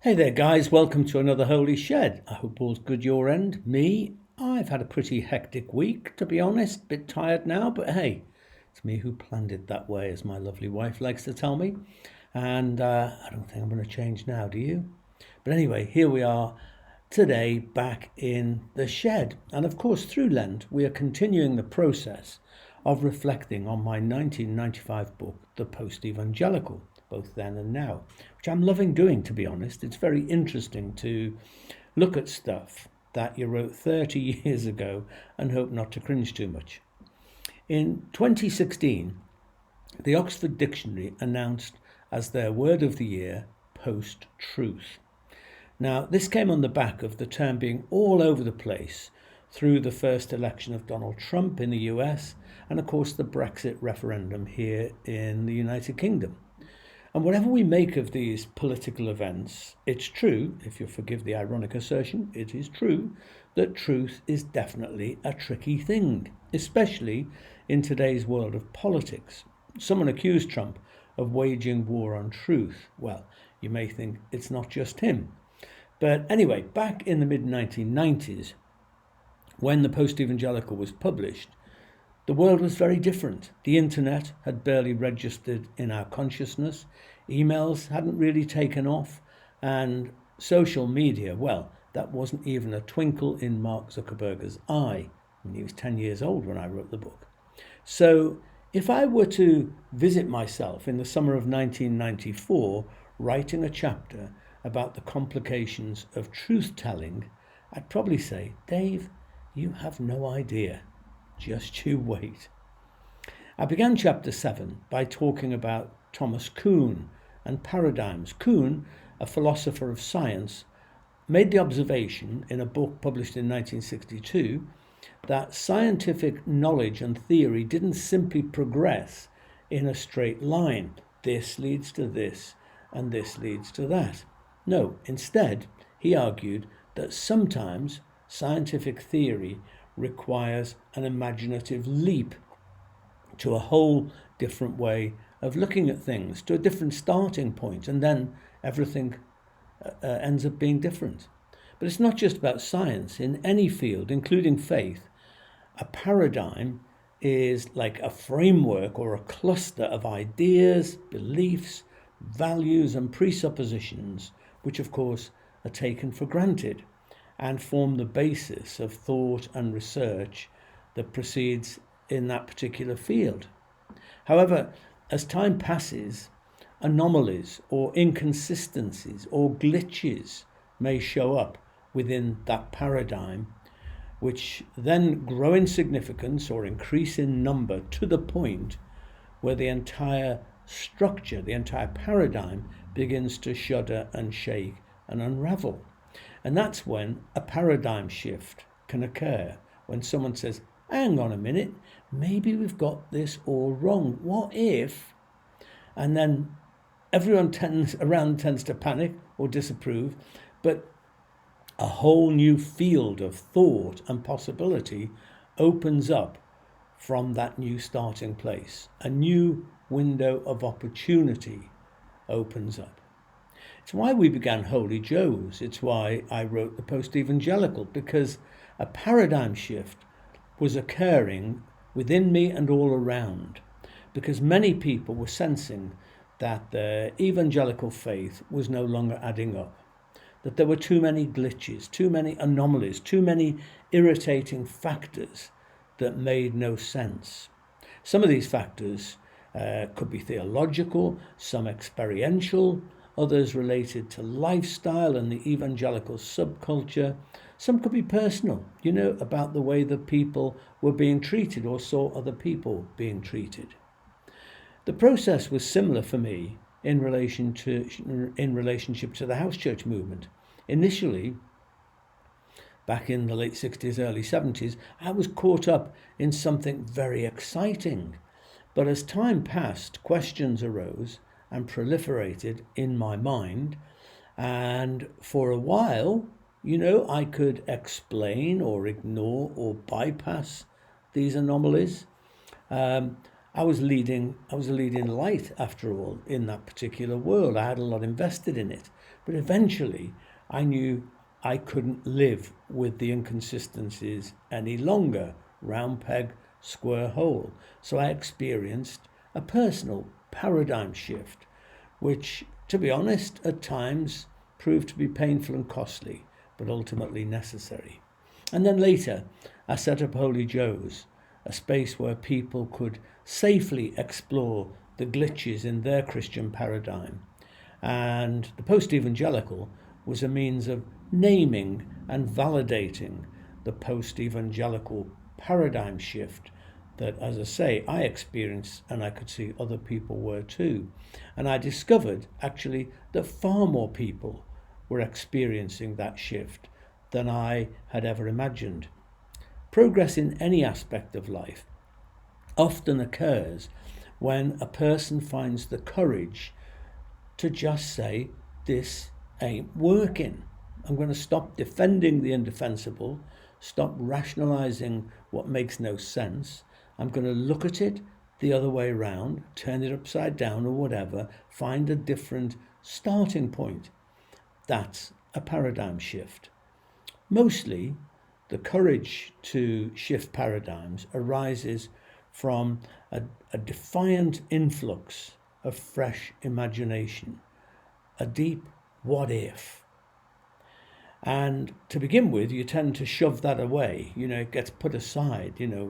Hey there, guys. Welcome to another Holy Shed. I hope all's good your end. I've had a pretty hectic week, to be honest. Bit tired now, but hey, it's me who planned it that way, as my lovely wife likes to tell me. And I don't think I'm going to change now, do you? But anyway, here we are today back in the shed. And of course, through Lent, we are continuing the process of reflecting on my 1995 book, The Post-Evangelical, both then and now, which I'm loving doing, to be honest. It's very interesting to look at stuff that you wrote 30 years ago and hope not to cringe too much. In 2016, the Oxford Dictionary announced as their word of the year, post-truth. Now, this came on the back of the term being all over the place through the first election of Donald Trump in the US and, of course, the Brexit referendum here in the United Kingdom. And whatever we make of these political events, it's true, if you'll forgive the ironic assertion, it is true, that truth is definitely a tricky thing, especially in today's world of politics. Someone accused Trump of waging war on truth. Well, you may think it's not just him. But anyway, back in the mid-1990s, when the Post-Evangelical was published, the world was very different. The internet had barely registered in our consciousness, emails hadn't really taken off, and social media, well, that wasn't even a twinkle in Mark Zuckerberg's eye. And he was 10 years old when I wrote the book. So if I were to visit myself in the summer of 1994, writing a chapter about the complications of truth-telling, I'd probably say, Dave, you have no idea. Just you wait. I began chapter 7 by talking about Thomas Kuhn and paradigms. Kuhn, a philosopher of science, made the observation in a book published in 1962 that scientific knowledge and theory didn't simply progress in a straight line. This leads to this and this leads to that. No, instead, he argued that sometimes scientific theory requires an imaginative leap to a whole different way of looking at things, to a different starting point, and then everything ends up being different. But it's not just about science. In any field, including faith, a paradigm is like a framework or a cluster of ideas, beliefs, values, and presuppositions, which of course are taken for granted and form the basis of thought and research that proceeds in that particular field. However, as time passes, anomalies or inconsistencies or glitches may show up within that paradigm, which then grow in significance or increase in number to the point where the entire structure, the entire paradigm begins to shudder and shake and unravel. And that's when a paradigm shift can occur, when someone says, hang on a minute, maybe we've got this all wrong. What if? And then everyone tends to panic or disapprove, but a whole new field of thought and possibility opens up from that new starting place. A new window of opportunity opens up. It's why we began Holy Joes. It's why I wrote the Post-Evangelical, because a paradigm shift was occurring within me and all around, because many people were sensing that the evangelical faith was no longer adding up, that there were too many glitches, too many anomalies, too many irritating factors that made no sense. Some of these factors could be theological, some experiential, others related to lifestyle and the evangelical subculture. Some could be personal, about the way that people were being treated or saw other people being treated. The process was similar for me in relationship to the house church movement. Initially, back in the late 60s, early 70s, I was caught up in something very exciting. But as time passed, questions arose and proliferated in my mind. And for a while, I could explain or ignore or bypass these anomalies. I I was a leading light after all in that particular world. I had a lot invested in it. But eventually I knew I couldn't live with the inconsistencies any longer. Round peg, square hole. So I experienced a personal paradigm shift, which, to be honest, at times proved to be painful and costly, but ultimately necessary. And then later, I set up Holy Joe's, a space where people could safely explore the glitches in their Christian paradigm. And the post-evangelical was a means of naming and validating the post-evangelical paradigm shift that, as I say, I experienced, and I could see other people were too. And I discovered actually that far more people were experiencing that shift than I had ever imagined. Progress in any aspect of life often occurs when a person finds the courage to just say, this ain't working. I'm going to stop defending the indefensible, stop rationalizing what makes no sense. I'm going to look at it the other way around, turn it upside down or whatever, find a different starting point. That's a paradigm shift. Mostly, the courage to shift paradigms arises from a defiant influx of fresh imagination, a deep what if. And to begin with, you tend to shove that away. It gets put aside. No.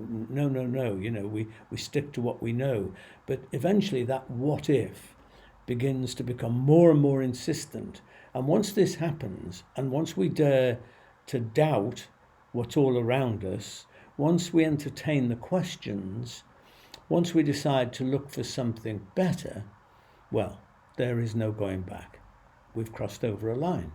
We stick to what we know. But eventually that what if begins to become more and more insistent. And once this happens, and once we dare to doubt what's all around us, once we entertain the questions, once we decide to look for something better, well, there is no going back. We've crossed over a line.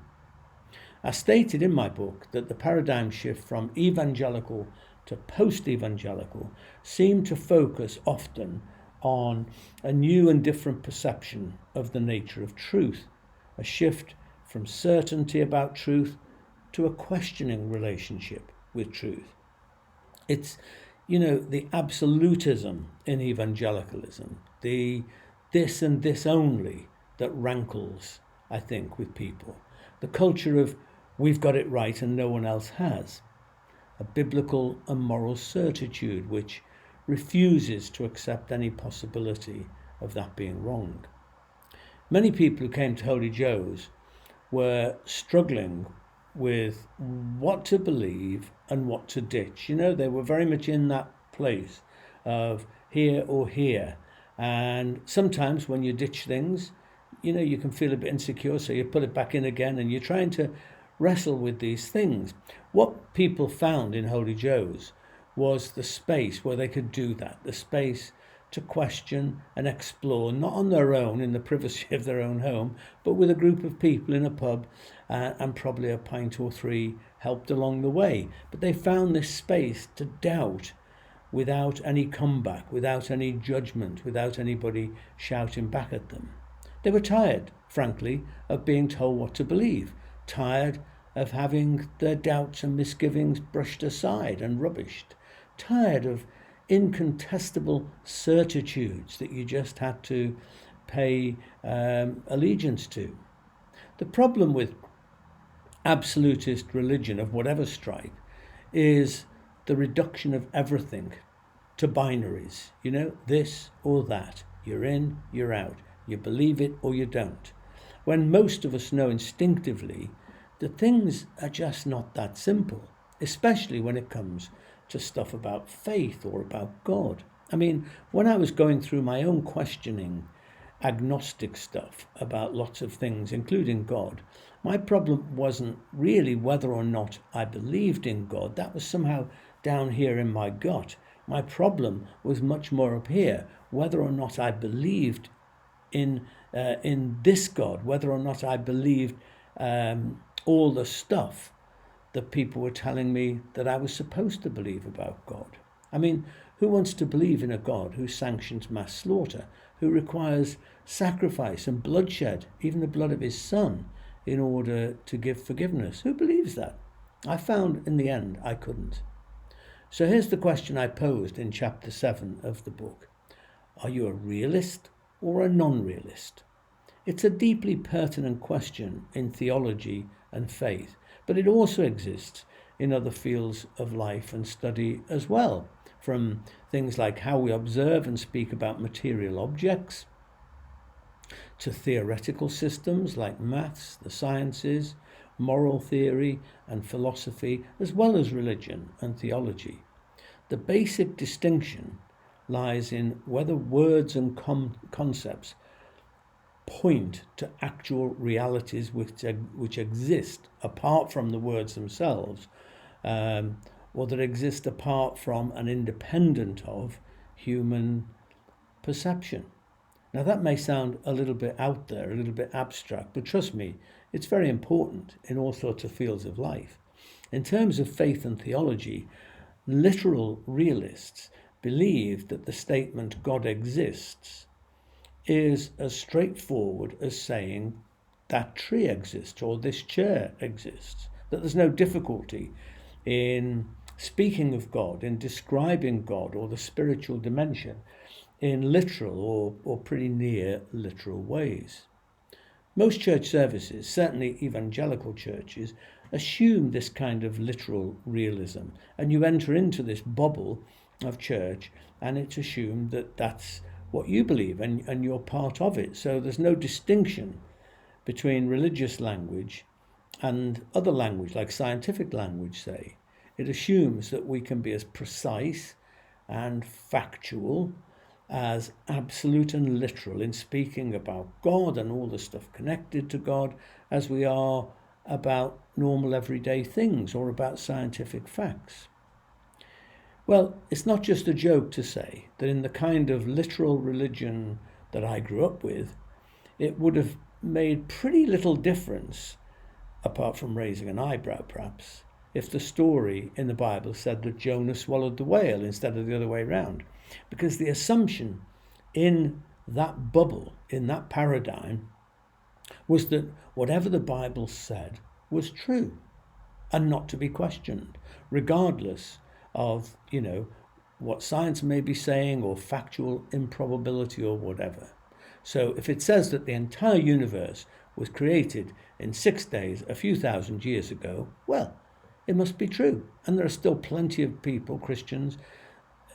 I stated in my book that the paradigm shift from evangelical to post-evangelical seemed to focus often on a new and different perception of the nature of truth, a shift from certainty about truth to a questioning relationship with truth. It's, the absolutism in evangelicalism, the this and this only that rankles, I think, with people. The culture of we've got it right and no one else has. A biblical and moral certitude which refuses to accept any possibility of that being wrong. Many people who came to Holy Joe's were struggling with what to believe and what to ditch. They were very much in that place of here or here. And sometimes when you ditch things, you can feel a bit insecure, so you put it back in again and you're trying to wrestle with these things. What people found in Holy Joe's was the space where they could do that, the space to question and explore, not on their own in the privacy of their own home, but with a group of people in a pub and probably a pint or three helped along the way. But they found this space to doubt without any comeback, without any judgment, without anybody shouting back at them. They were tired, frankly, of being told what to believe, tired of having their doubts and misgivings brushed aside and rubbished, tired of incontestable certitudes that you just had to pay allegiance to. The problem with absolutist religion of whatever stripe is the reduction of everything to binaries, this or that. You're in, you're out. You believe it or you don't. When most of us know instinctively that things are just not that simple, especially when it comes to stuff about faith or about God. When I was going through my own questioning, agnostic stuff about lots of things, including God, my problem wasn't really whether or not I believed in God. That was somehow down here in my gut. My problem was much more up here, whether or not I believed in this God, whether or not I believed all the stuff that people were telling me that I was supposed to believe about God. Who wants to believe in a God who sanctions mass slaughter, who requires sacrifice and bloodshed, even the blood of his son, in order to give forgiveness? Who believes that? I found in the end I couldn't. So here's the question I posed in chapter 7 of the book. Are you a realist or a non-realist? It's a deeply pertinent question in theology and faith, but it also exists in other fields of life and study as well, from things like how we observe and speak about material objects, to theoretical systems like maths, the sciences, moral theory and philosophy, as well as religion and theology. The basic distinction lies in whether words and concepts point to actual realities which exist apart from the words themselves, or that exist apart from and independent of human perception. Now that may sound a little bit out there, a little bit abstract, but trust me, it's very important in all sorts of fields of life. In terms of faith and theology, literal realists believe that the statement God exists is as straightforward as saying that tree exists or this chair exists, that there's no difficulty in speaking of God, in describing God or the spiritual dimension in literal or pretty near literal ways. Most church services, certainly evangelical churches, assume this kind of literal realism, and you enter into this bubble of church and it's assumed that that's what you believe and you're part of it. So there's no distinction between religious language and other language, like scientific language, say. It assumes that we can be as precise and factual, as absolute and literal in speaking about God and all the stuff connected to God as we are about normal everyday things or about scientific facts. Well, it's not just a joke to say that in the kind of literal religion that I grew up with, it would have made pretty little difference, apart from raising an eyebrow perhaps, if the story in the Bible said that Jonah swallowed the whale instead of the other way around. Because the assumption in that bubble, in that paradigm, was that whatever the Bible said was true and not to be questioned, regardless of, what science may be saying or factual improbability or whatever. So if it says that the entire universe was created in 6 days a few thousand years ago, well, it must be true. And there are still plenty of people, Christians,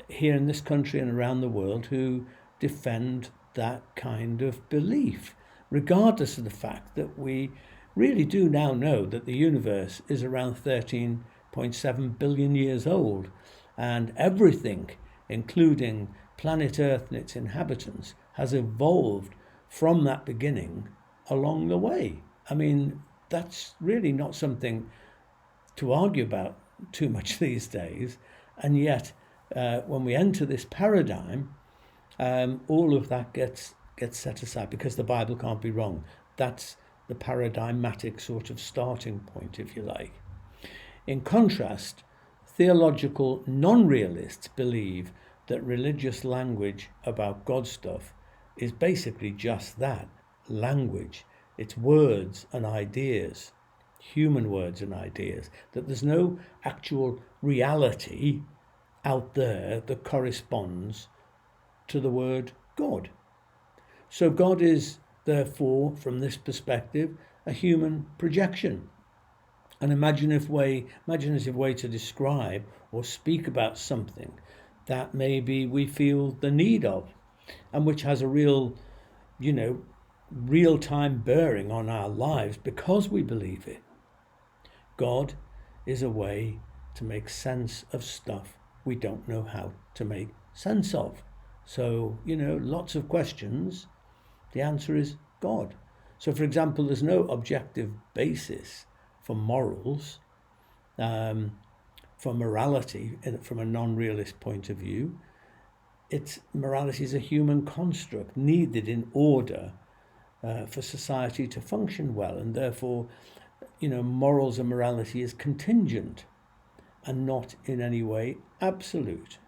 here in this country and around the world who defend that kind of belief, regardless of the fact that we really do now know that the universe is around 13.7 billion years old, and everything, including planet Earth and its inhabitants, has evolved from that beginning along the way. I mean, that's really not something to argue about too much these days, and yet when we enter this paradigm, all of that gets set aside because the Bible can't be wrong. That's the paradigmatic sort of starting point, if you like. In contrast, theological non-realists believe that religious language about God stuff is basically just that, language. It's words and ideas, human words and ideas, that there's no actual reality out there that corresponds to the word God. So God is, therefore, from this perspective, a human projection, an imaginative way to describe or speak about something that maybe we feel the need of, and which has a real, real-time bearing on our lives because we believe it. God is a way to make sense of stuff we don't know how to make sense of. So, lots of questions. The answer is God. So, for example, there's no objective basis for morals, for morality from a non-realist point of view. Morality is a human construct needed in order for society to function well, and therefore, morals and morality is contingent and not in any way absolute.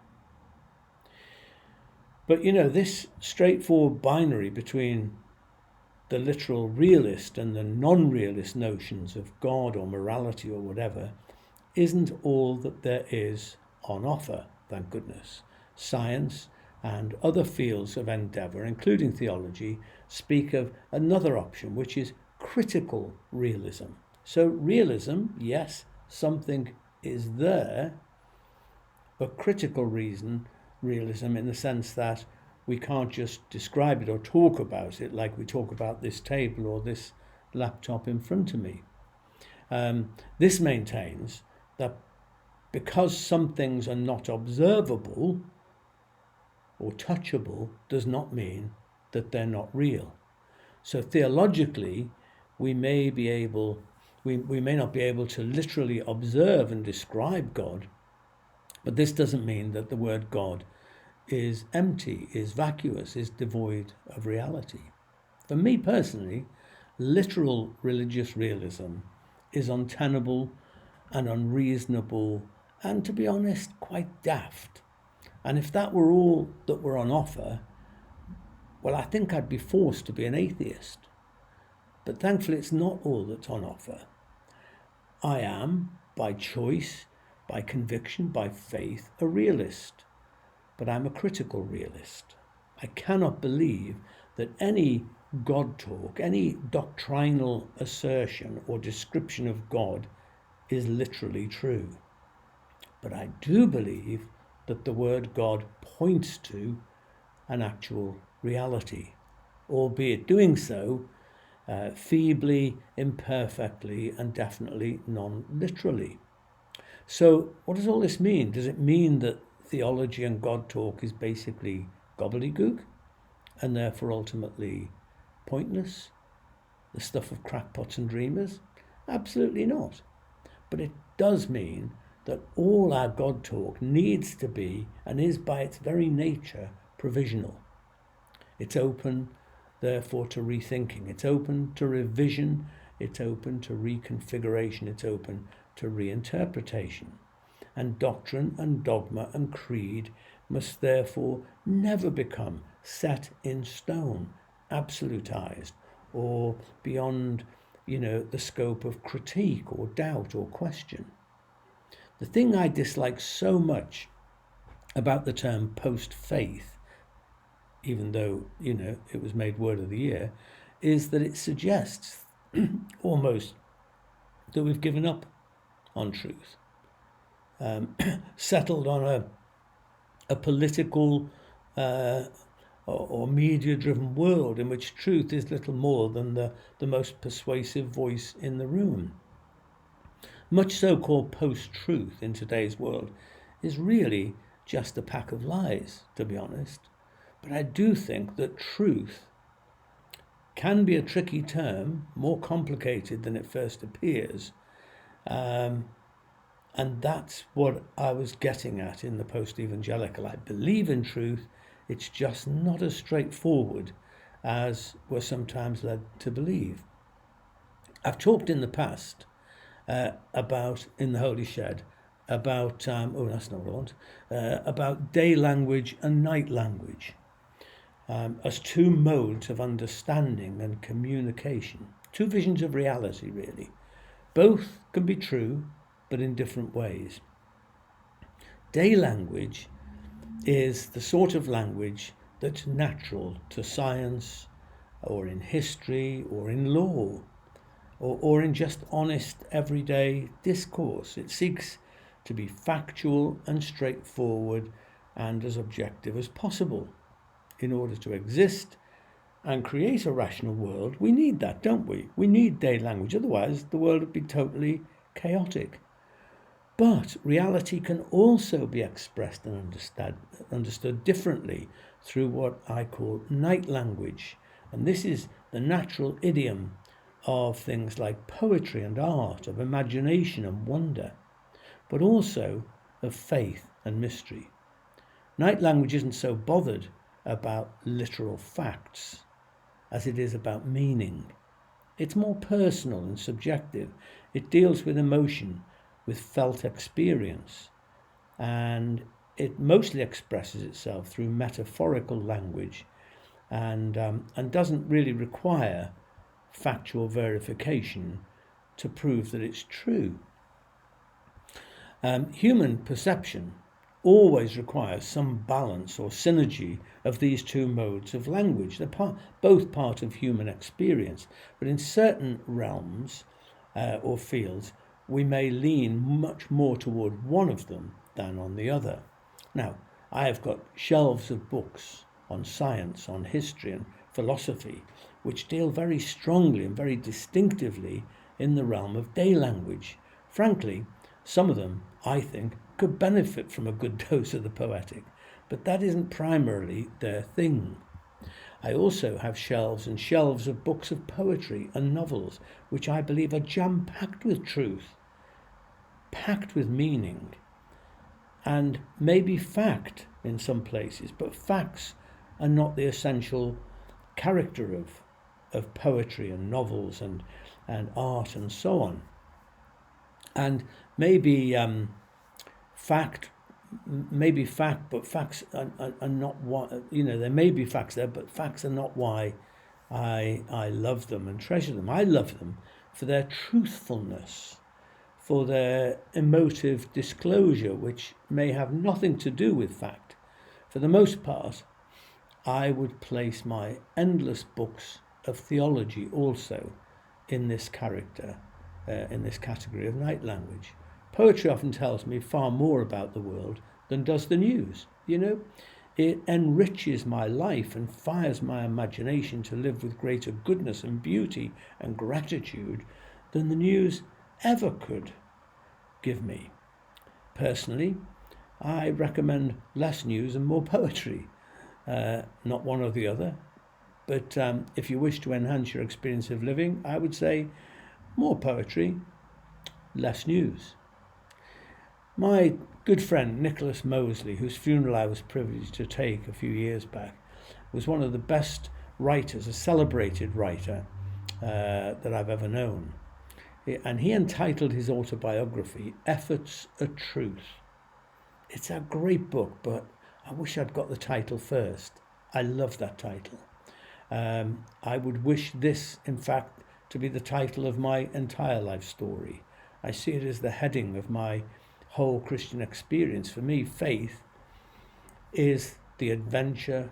But this straightforward binary between the literal realist and the non-realist notions of God or morality or whatever isn't all that there is on offer, thank goodness. Science and other fields of endeavour, including theology, speak of another option, which is critical realism. So realism, yes, something is there, but critical realism in the sense that we can't just describe it or talk about it like we talk about this table or this laptop in front of me. This maintains that because some things are not observable or touchable does not mean that they're not real. So theologically, we may not be able to literally observe and describe God, but this doesn't mean that the word God is empty, is vacuous, is devoid of reality. For me personally, literal religious realism is untenable and unreasonable and, to be honest, quite daft. And if that were all that were on offer, well, I think I'd be forced to be an atheist. But thankfully, it's not all that's on offer. I am, by choice, by conviction, by faith, a realist. But I'm a critical realist. I cannot believe that any God talk, any doctrinal assertion or description of God is literally true. But I do believe that the word God points to an actual reality, albeit doing so feebly, imperfectly, and definitely non-literally. So what does all this mean? Does it mean that theology and God talk is basically gobbledygook and therefore ultimately pointless, the stuff of crackpots and dreamers? Absolutely not. But it does mean that all our God talk needs to be, and is by its very nature, provisional. It's open, therefore, to rethinking. It's open to revision. It's open to reconfiguration. It's open to reinterpretation. And doctrine and dogma and creed must therefore never become set in stone, absolutized, or beyond, the scope of critique or doubt or question. The thing I dislike so much about the term post-faith, even though, it was made word of the year, is that it suggests almost that we've given up on truth, settled on a political or media-driven world in which truth is little more than the most persuasive voice in the room. Much so-called post-truth in today's world is really just a pack of lies, to be honest. But I do think that truth can be a tricky term, more complicated than it first appears. And that's what I was getting at in the post-evangelical. I believe in truth, it's just not as straightforward as we're sometimes led to believe. I've talked in the past about, in the Holy Shed, about, that's not what I want, about day language and night language as two modes of understanding and communication, two visions of reality, really. Both can be true, but in different ways. Day language is the sort of language that's natural to science, or in history, or in law, or in just honest everyday discourse. It seeks to be factual and straightforward and as objective as possible. In order to exist and create a rational world, we need that, don't we? We need day language, otherwise the world would be totally chaotic. But reality can also be expressed and understood differently through what I call night language. And this is the natural idiom of things like poetry and art, of imagination and wonder, but also of faith and mystery. Night language isn't so bothered about literal facts as it is about meaning. It's more personal and subjective. It deals with emotion, with felt experience, and it mostly expresses itself through metaphorical language and doesn't really require factual verification to prove that it's true. Human perception always requires some balance or synergy of these two modes of language. They're both part of human experience, but in certain realms or fields, we may lean much more toward one of them than on the other. Now, I have got shelves of books on science, on history and philosophy, which deal very strongly and very distinctively in the realm of day language. Frankly, some of them, I think, could benefit from a good dose of the poetic, but that isn't primarily their thing. I also have shelves and shelves of books of poetry and novels, which I believe are jam-packed with truth, packed with meaning, and maybe fact in some places, but facts are not the essential character of poetry and novels and art and so on. And maybe fact, but facts are not what, there may be facts there, but facts are not why I love them and treasure them. I love them for their truthfulness, for their emotive disclosure, which may have nothing to do with fact. For the most part, I would place my endless books of theology also in this character, in this category of night language. Poetry often tells me far more about the world than does the news. It enriches my life and fires my imagination to live with greater goodness and beauty and gratitude than the news ever could give me. Personally, I recommend less news and more poetry, not one or the other. But if you wish to enhance your experience of living, I would say more poetry, less news. My good friend Nicholas Mosley, whose funeral I was privileged to take a few years back, was one of the best writers, a celebrated writer that I've ever known. And he entitled his autobiography, Efforts at Truth. It's a great book, but I wish I'd got the title first. I love that title. I would wish this, in fact, to be the title of my entire life story. I see it as the heading of my whole Christian experience. For me, faith is the adventure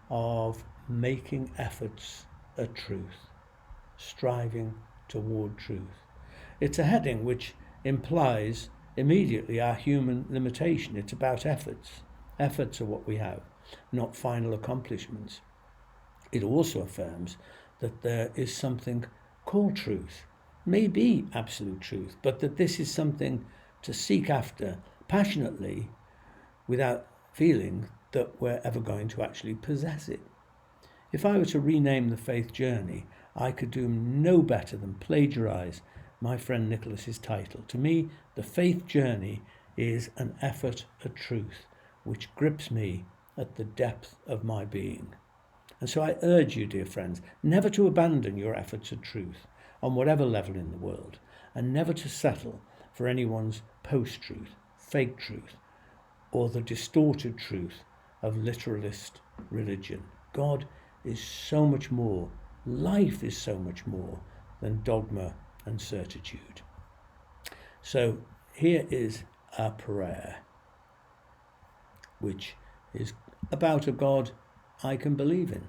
of making efforts at truth, striving toward truth. It's a heading which implies immediately our human limitation. It's about efforts. Efforts are what we have, not final accomplishments. It also affirms that there is something called truth, maybe absolute truth, but that this is something to seek after passionately without feeling that we're ever going to actually possess it. If I were to rename the faith journey, I could do no better than plagiarize my friend Nicholas's title. To me, the faith journey is an effort at truth, which grips me at the depth of my being. And so I urge you, dear friends, never to abandon your efforts at truth on whatever level in the world, and never to settle for anyone's post-truth, fake truth, or the distorted truth of literalist religion. God is so much more, life is so much more than dogma and certitude. So here is our prayer, which is about a God I can believe in.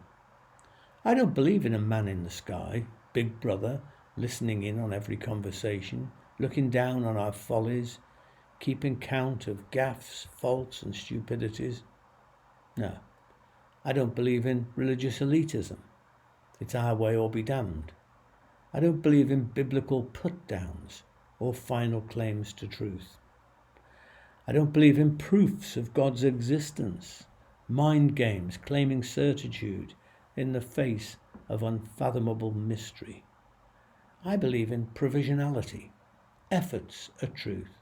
I don't believe in a man in the sky, big brother, listening in on every conversation, looking down on our follies, keeping count of gaffes, faults and stupidities. No, I don't believe in religious elitism. It's our way or be damned. I don't believe in biblical put-downs or final claims to truth. I don't believe in proofs of God's existence, mind games claiming certitude in the face of unfathomable mystery. I believe in provisionality, efforts at truth,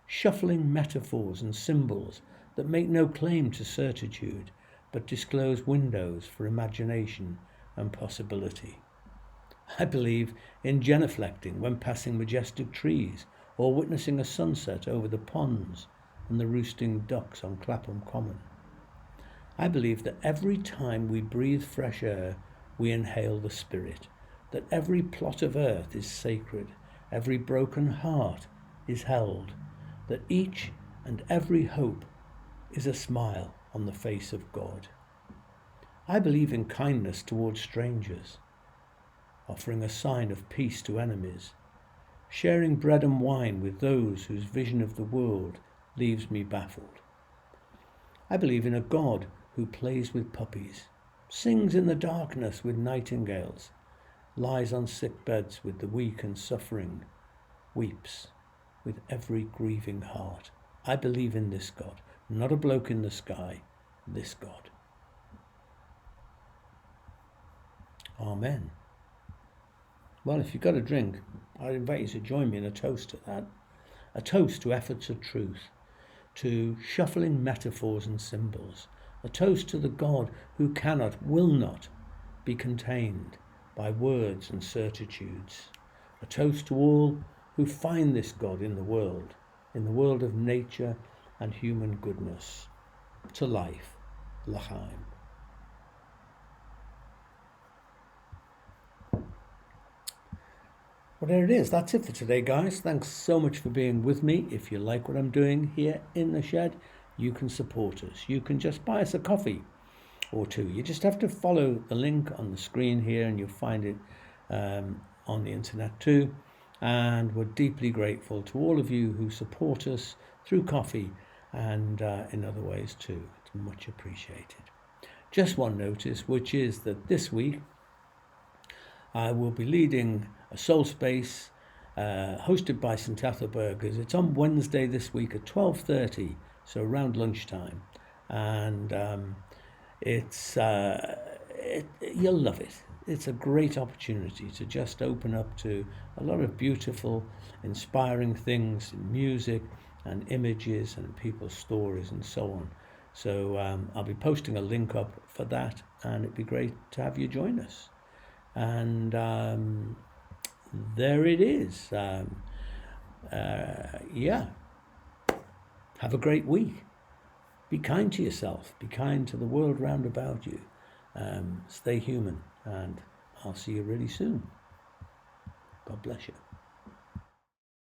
shuffling metaphors and symbols that make no claim to certitude but disclose windows for imagination and possibility. I believe in genuflecting when passing majestic trees or witnessing a sunset over the ponds and the roosting ducks on Clapham Common. I believe that every time we breathe fresh air, we inhale the Spirit, that every plot of earth is sacred, every broken heart is held, that each and every hope is a smile on the face of God. I believe in kindness towards strangers, offering a sign of peace to enemies, sharing bread and wine with those whose vision of the world leaves me baffled. I believe in a God who plays with puppies, sings in the darkness with nightingales, lies on sick beds with the weak and suffering, weeps with every grieving heart. I believe in this God, not a bloke in the sky, this God. Amen. Well, if you've got a drink, I invite you to join me in a toast to that. A toast to efforts of truth, to shuffling metaphors and symbols. A toast to the God who cannot, will not be contained by words and certitudes. A toast to all who find this God in the world of nature and human goodness. To life, l'chaim. Well, there it is. That's it for today, guys. Thanks so much for being with me. If you like what I'm doing here in the shed, you can support us. You can just buy us a coffee or two. You just have to follow the link on the screen here and you'll find it on the internet too. And we're deeply grateful to all of you who support us through coffee and in other ways too. It's much appreciated. Just one notice, which is that this week I will be leading a soul space hosted by St. Athelbergers. It's on Wednesday this week at 12:30, so around lunchtime. And you'll love it. It's a great opportunity to just open up to a lot of beautiful, inspiring things in music and images and people's stories and so on. So I'll be posting a link up for that, and it'd be great to have you join us. And there it is. Yeah. Have a great week. Be kind to yourself. Be kind to the world round about you. Stay human. And I'll see you really soon. God bless you.